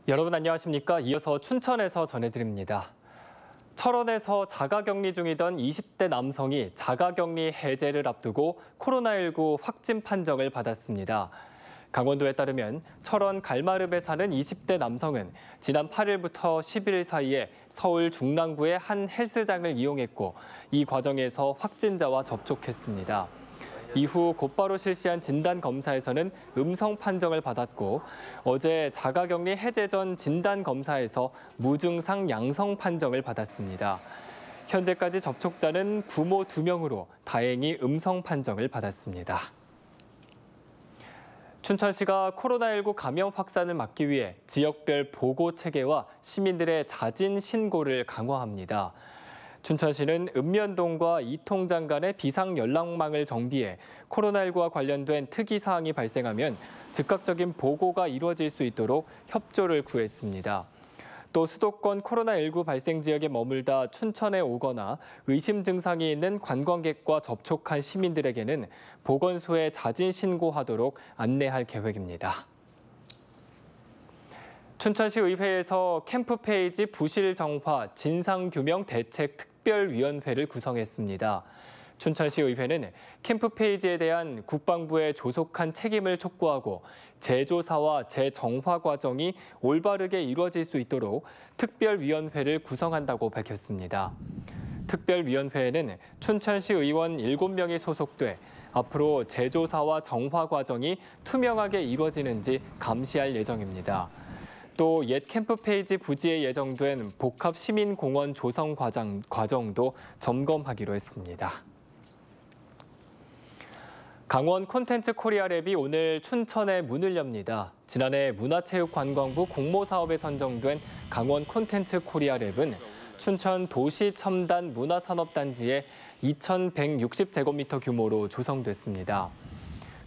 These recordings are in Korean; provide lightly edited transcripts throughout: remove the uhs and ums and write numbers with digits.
여러분 안녕하십니까? 이어서 춘천에서 전해드립니다. 철원에서 자가격리 중이던 20대 남성이 자가격리 해제를 앞두고 코로나19 확진 판정을 받았습니다. 강원도에 따르면 철원 갈마름에 사는 20대 남성은 지난 8일부터 10일 사이에 서울 중랑구의 한 헬스장을 이용했고 이 과정에서 확진자와 접촉했습니다. 이후 곧바로 실시한 진단검사에서는 음성 판정을 받았고 어제 자가격리 해제 전 진단검사에서 무증상 양성 판정을 받았습니다. 현재까지 접촉자는 부모 2명으로 다행히 음성 판정을 받았습니다. 춘천시가 코로나19 감염 확산을 막기 위해 지역별 보고 체계와 시민들의 자진 신고를 강화합니다. 춘천시는 읍면동과 이통장 간의 비상 연락망을 정비해 코로나19와 관련된 특이 사항이 발생하면 즉각적인 보고가 이루어질 수 있도록 협조를 구했습니다. 또 수도권 코로나19 발생 지역에 머물다 춘천에 오거나 의심 증상이 있는 관광객과 접촉한 시민들에게는 보건소에 자진 신고하도록 안내할 계획입니다. 춘천시 의회에서 캠프페이지 부실 정화 진상규명 대책 특별위원회를 구성했습니다. 춘천시 의회는 캠프페이지에 대한 국방부의 조속한 책임을 촉구하고 재조사와 재정화 과정이 올바르게 이루어질 수 있도록 특별위원회를 구성한다고 밝혔습니다. 특별위원회에는 춘천시 의원 7명이 소속돼 앞으로 재조사와 정화 과정이 투명하게 이루어지는지 감시할 예정입니다. 또 옛 캠프페이지 부지에 예정된 복합시민공원 조성 과정도 점검하기로 했습니다. 강원 콘텐츠 코리아랩이 오늘 춘천에 문을 엽니다. 지난해 문화체육관광부 공모사업에 선정된 강원 콘텐츠 코리아랩은 춘천 도시첨단 문화산업단지에 2,160제곱미터 규모로 조성됐습니다.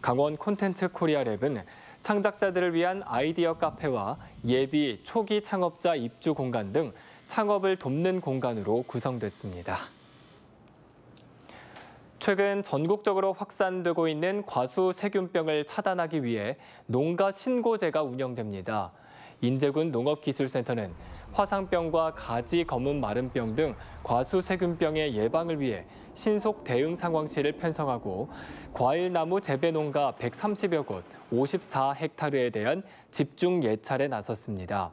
강원 콘텐츠 코리아랩은 창작자들을 위한 아이디어 카페와 예비, 초기 창업자 입주 공간 등 창업을 돕는 공간으로 구성됐습니다. 최근 전국적으로 확산되고 있는 과수 세균병을 차단하기 위해 농가 신고제가 운영됩니다. 인제군 농업기술센터는 화상병과 가지 검은 마른병 등 과수 세균병의 예방을 위해 신속 대응 상황실을 편성하고 과일나무 재배 농가 130여 곳, 54헥타르에 대한 집중 예찰에 나섰습니다.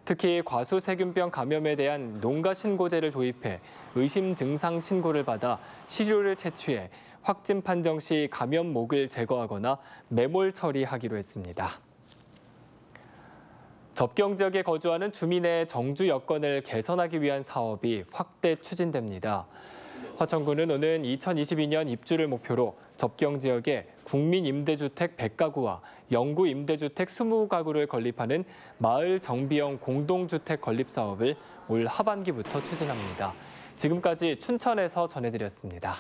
특히 과수 세균병 감염에 대한 농가 신고제를 도입해 의심 증상 신고를 받아 시료를 채취해 확진 판정 시 감염목을 제거하거나 매몰 처리하기로 했습니다. 접경 지역에 거주하는 주민의 정주 여건을 개선하기 위한 사업이 확대 추진됩니다. 화천군은 오는 2022년 입주를 목표로 접경 지역에 국민임대주택 100가구와 영구임대주택 20가구를 건립하는 마을 정비형 공동주택 건립 사업을 올 하반기부터 추진합니다. 지금까지 춘천에서 전해드렸습니다.